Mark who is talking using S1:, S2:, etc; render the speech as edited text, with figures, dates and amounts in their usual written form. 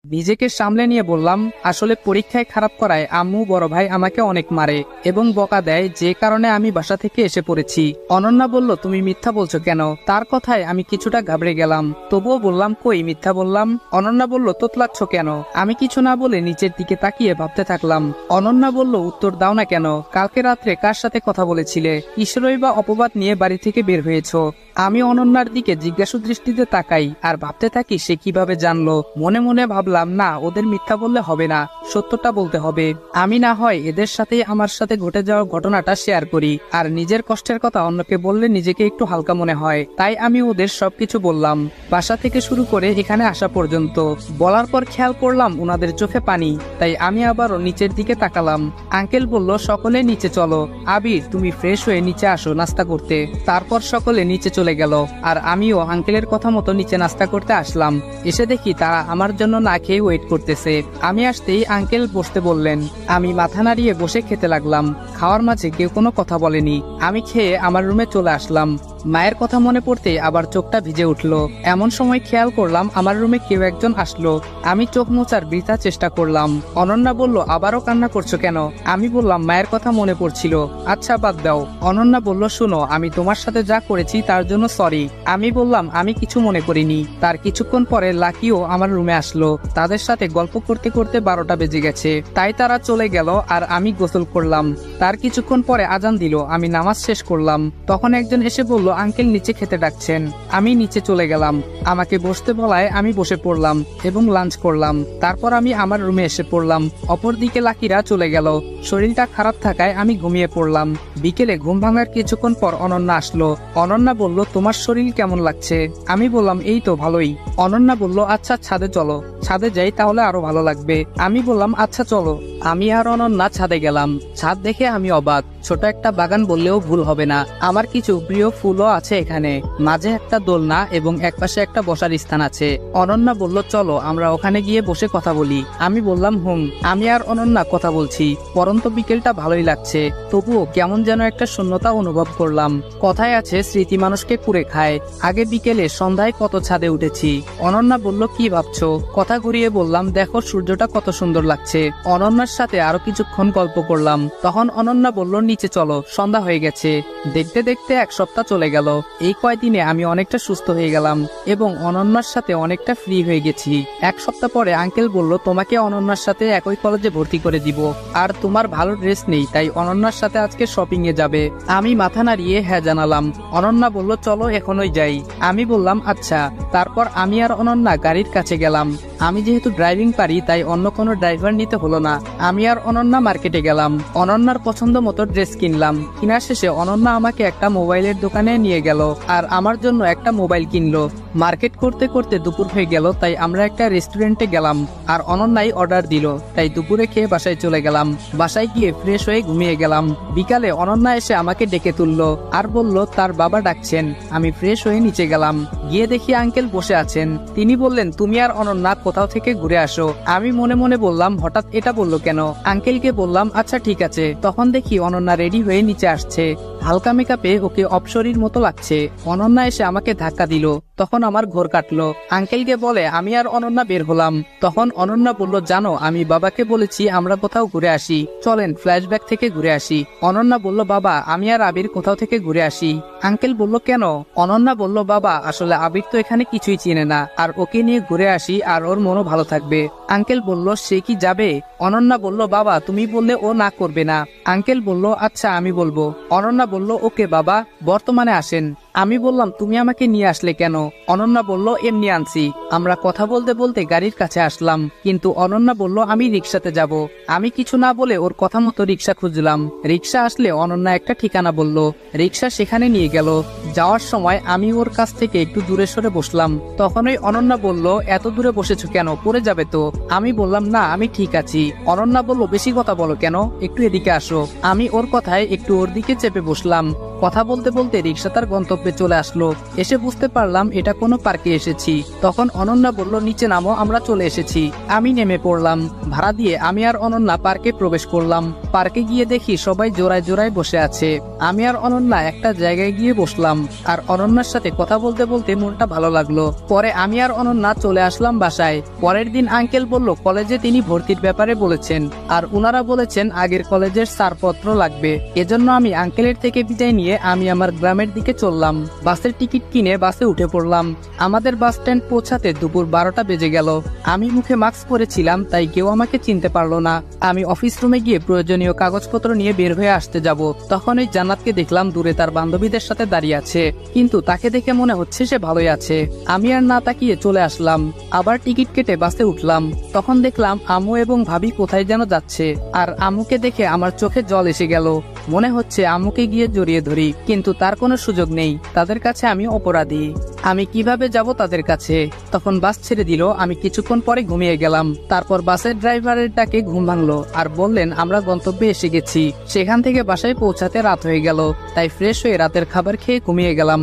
S1: নিজেকে সামলে নিয়ে বললাম, আসলে পরীক্ষায় খারাপ করায় আম্মু বড় ভাই আমাকে অনেক মারে এবং বকা দেয়, যে কারণে আমি বাসা থেকে এসে পড়েছি। অনন্যা বলল, তুমি মিথ্যা বলছো কেন? তার কথায় আমি কিছুটা ঘাবড়ে গেলাম, তবুও বললাম, কই মিথ্যা বললাম। অনন্যা বলল, তোতলাচ্ছ কেন? আমি কিছু না বলে নিচের দিকে তাকিয়ে ভাবতে থাকলাম। অনন্যা বলল, উত্তর দাও না কেন? কালকে রাত্রে কার সাথে কথা বলেছিলে? ঈশ্বরই বা অপবাদ নিয়ে বাড়ি থেকে বের হয়েছো? আমি অনন্যার দিকে জিজ্ঞাসু দৃষ্টিতে তাকাই আর ভাবতে থাকি সে কিভাবে জানলো। মনে মনে ভাবলাম, না, ওদের মিথ্যা বললে হবে না, সত্যটা বলতে হবে। আমি না হয় এদের সাথে আমার সাথে ঘটে যাওয়া ঘটনাটা শেয়ার করি, আর নিজের কষ্টের কথা অন্যকে বললে নিজেকে একটু হালকা মনে হয়, তাই আমি ওদের সবকিছু বললাম, বাসা থেকে শুরু করে এখানে আসা পর্যন্ত। বলার পর খেয়াল করলাম ওনাদের চোখে পানি, তাই আমি আবারও নিচের দিকে তাকালাম। আঙ্কেল বলল, সকলে নিচে চলো। আবির, তুমি ফ্রেশ হয়ে নিচে আসো নাস্তা করতে। তারপর সকলে নিচে চলে গেল, আর আমিও আঙ্কেলের কথা মতো নিচে নাস্তা করতে আসলাম। এসে দেখি তারা আমার জন্য না খেয়ে ওয়েট করতেছে। আমি আসতেই আঙ্কেল বসতে বললেন। আমি মাথা নাড়িয়ে বসে খেতে লাগলাম। খাওয়ার মাঝে কেউ কোনো কথা বলেনি। আমি খেয়ে আমার রুমে চলে আসলাম। মায়ের কথা মনে পড়তে আবার চোখটা ভিজে উঠলো। এমন সময় খেয়াল করলাম আমার রুমে কেউ একজন আসলো। আমি চোখ মোছার বৃথা চেষ্টা করলাম। অনন্যা বলল, আবারও কান্না করছো কেন? আমি বললাম, মায়ের কথা মনে পড়ছিল। আচ্ছা, বাদ দাও। অনন্যা বলল, শুনো, আমি তোমার সাথে যা করেছি তার জন্য সরি। আমি বললাম, আমি কিছু মনে করিনি। তার কিছুক্ষণ পরে লাকিও আমার রুমে আসলো। তাদের সাথে গল্প করতে করতে 12টা বেজে গেছে, তাই তারা চলে গেল আর আমি গোসল করলাম। তার কিছুক্ষণ পরে আজান দিল, আমি নামাজ শেষ করলাম। তখন একজন এসে বলল, আঙ্কেল নিচে খেতে ডাকছেন। আমি নিচে চলে গেলাম। আমাকে বসতে বলায় আমি বসে পড়লাম এবং লাঞ্চ করলাম। তারপর আমি আমার রুমে এসে পড়লাম। অপরদিকে লাকিরা চলে গেল। শরীরটা খারাপ থাকায় আমি ঘুমিয়ে পড়লাম। বিকেলে ঘুম ভাঙার কিছুক্ষণ পর অনন্যা আসলো। অনন্যা বলল, তোমার শরীর কেমন লাগছে? আমি বললাম, এই তো ভালোই। অনন্যা বলল, আচ্ছা ছাদে চলো, ছাদে যাই তাহলে আরো ভালো লাগবে। আমি বললাম, আচ্ছা চলো। আমি আর অনন্যা ছাদে গেলাম। ছাদ দেখে আমি অবাক। ছোট একটা বাগান বললেও ভুল হবে না। আমার কিছু প্রিয় ফুলও আছে এখানে। মাঝে একটা দোলনা এবং একপাশে একটা বসার স্থান আছে। অনন্যা বলল, চলো আমরা ওখানে গিয়ে বসে কথা বলি। আমি বললাম, আমি আর অনন্যা কথা বলছি। পরন্ত বিকেলটা ভালোই লাগছে, তবুও কেমন যেন একটা শূন্যতা অনুভব করলাম। কথায় আছে, স্মৃতি মানুষকে কুড়ে খায়। আগে বিকেলে সন্ধ্যায় কত ছাদে উঠেছি। অনন্যা বলল, কি ভাবছো? কথা ঘুরিয়ে বললাম, দেখো সূর্যটা কত সুন্দর লাগছে। অনন্যার সাথে আরো কিছুক্ষণ গল্প করলাম। তখন অনন্যা বলল, নিচে চলো, সন্ধ্যা হয়ে গেছে। দেখতে দেখতে 1 সপ্তাহ চলে গেল। এই কয়দিনে আমি অনেকটা সুস্থ হয়ে গেলাম এবং অনন্যার সাথে অনেকটা ফ্রি হয়ে গেছি। 1 সপ্তাহ পরে আঙ্কেল বলল, তোমাকে অনন্যার সাথে একই কলেজে ভর্তি করে দিব। আর তোমার ভালো ড্রেস নেই, তাই অনন্যার সাথে আজকে শপিং এ যাবে। আমি মাথা নাড়িয়ে হ্যাঁ জানালাম। অনন্যা বলল, চলো এখনই যাই। আমি বললাম, আচ্ছা। তারপর আমি আর অনন্যা গাড়ির কাছে গেলাম। আমি যেহেতু ড্রাইভিং পারি, তাই অন্য কোনো ড্রাইভার নিতে হলো না। আমি আর অনন্যা মার্কেটে গেলাম। অনন্যার পছন্দ মতো ড্রেস কিনলাম। কেনার শেষে অনন্যা আমাকে একটা মোবাইলের দোকানে নিয়ে গেল আর আমার জন্য একটা মোবাইল কিনলো। মার্কেট করতে করতে দুপুর হয়ে গেল, তাই আমরা একটা রেস্টুরেন্টে গেলাম আর অনন্যাই অর্ডার দিল, তাই দুপুরে খেয়ে বাসায় চলে গেলাম। বাসায় গিয়ে ফ্রেশ হয়ে ঘুমিয়ে গেলাম। বিকালে অনন্যা এসে আমাকে ডেকে তুললো আর বলল তার বাবা ডাকছেন। আমি ফ্রেশ হয়ে নিচে গেলাম। গিয়ে দেখি আঙ্কেল বসে আছেন। তিনি বললেন, তুমি আর অনন্যা কোথাও থেকে ঘুরে আসো। আমি মনে মনে বললাম, হঠাৎ এটা বললো কেন? আঙ্কেলকে বললাম, আচ্ছা ঠিক আছে। তখন দেখি অনন্যা রেডি হয়ে নিচে আসছে। হালকা মেকআপে ওকে অপসরীর মতো লাগছে। অনন্যা এসে আমাকে ধাক্কা দিল। তখন আমার ঘোর কাটলো। আঙ্কেলকে বলে আমি আর অনন্যা বের হলাম। তখন অনন্যা বলল, জানো, আমি বাবাকে বলেছি আমরা কোথাও ঘুরে আসি, চলেন ফ্ল্যাশব্যাক থেকে ঘুরে আসি। অনন্যা বলল, বাবা, আমি আর আবির কোথাও থেকে ঘুরে আসি। আঙ্কেল বলল, কেন? অনন্যা বলল, বাবা, আসলে আবির তো এখানে কিছুই চিনে না, আর ওকে নিয়ে ঘুরে আসি আর ওর মনও ভালো থাকবে। আঙ্কেল বলল, সে কি যাবে? অনন্যা বলল, বাবা, তুমি বললে ও না করবে না। আঙ্কেল বলল, আচ্ছা আমি বলবো। অনন্যা বলল, ওকে বাবা, বর্তমানে আসেন। আমি বললাম, তুমি আমাকে নিয়ে আসলে কেন? অনন্যা বলল, এমনি আনছি। আমরা কথা বলতে বলতে গাড়ির কাছে আসলাম, কিন্তু অনন্যা বলল, আমি রিক্সাতে যাব। আমি কিছু না বলে ওর কথা মতো রিক্সা খুঁজলাম। রিক্সা আসলে অনন্যা একটা ঠিকানা বলল। রিক্সা সেখানে নিয়ে গেল। যাওয়ার সময় আমি ওর কাছ থেকে একটু দূরে সরে বসলাম। তখনই অনন্যা বলল, এত দূরে বসেছো কেন? পড়ে যাবে তো। আমি বললাম, না, আমি ঠিক আছি। অনন্যা বলল, বেশি কথা বলো কেন? একটু এদিকে আসো। আমি ওর কথায় একটু ওর দিকে চেপে বসলাম। কথা বলতে বলতে রিক্সা তার গন্তব্যে চলে আসলো। এসে বুঝতে পারলাম এটা কোনো পার্কে এসেছি। তখন অনন্যা বলল, নিচে নামো, আমরা চলে এসেছি। আমি নেমে পড়লাম। ভাড়া দিয়ে আমি আর অনন্যা পার্কে প্রবেশ করলাম। পার্কে গিয়ে দেখি সবাই জোড়ায় জোড়ায় বসে আছে। আমি আর অনন্যা একটা জায়গায় গিয়ে বসলাম, আর অনন্যার সাথে কথা বলতে বলতে মনটা ভালো লাগলো। পরে আমি আর অনন্যা চলে আসলাম বাসায়। পরের দিন আঙ্কেল বলল কলেজে তিনি ভর্তির ব্যাপারে বলেছেন, আর উনারা বলেছেন আগের কলেজের ছাড়পত্র লাগবে। এজন্য আমি আঙ্কেলের থেকে বিদায় নিয়ে আমি আমার গ্রামের দিকে চললাম। বাসের টিকিট কিনে বাসে উঠে পড়লাম। আমাদের বাস স্ট্যান্ড পৌঁছাতে দুপুর 12টা বেজে গেল। আমি মুখে মাস্ক পরেছিলাম, তাই কেউ আমাকে চিনতে পারলো না। আমি অফিস রুমে গিয়ে প্রয়োজনীয় কাগজপত্র নিয়ে বের হয়ে আসতে যাব, তখন ওই জান্নাতকে দেখলাম দূরে তার বান্ধবীদের সাথে দাঁড়িয়ে আছে, কিন্তু তাকে দেখে মনে হচ্ছে সে ভালোই আছে। আমি আর না তাকিয়ে চলে আসলাম। আবার টিকিট কেটে বাসে উঠলাম। তখন দেখলাম আম্মু এবং ভাবি কোথায় যেন যাচ্ছে, আর আম্মুকে দেখে আমার চোখে জল এসে গেল। মনে হচ্ছে আম্মুকে গিয়ে জড়িয়ে ধরি, কিন্তু তার কোনো সুযোগ নেই। তাদের কাছে আমি অপরাধী। আমি কিভাবে যাব তাদের কাছে? তখন বাস ছেড়ে দিল। আমি কিছুক্ষণ পরে ঘুমিয়ে গেলাম। তারপর বাসের ড্রাইভারের ডাকে ঘুম ভাঙলো, আর বললেন আমরা গন্তব্যে এসে গেছি। সেখান থেকে বাসায় পৌঁছাতে রাত হয়ে গেল, তাই ফ্রেশ হয়ে রাতের খাবার খেয়ে ঘুমিয়ে গেলাম।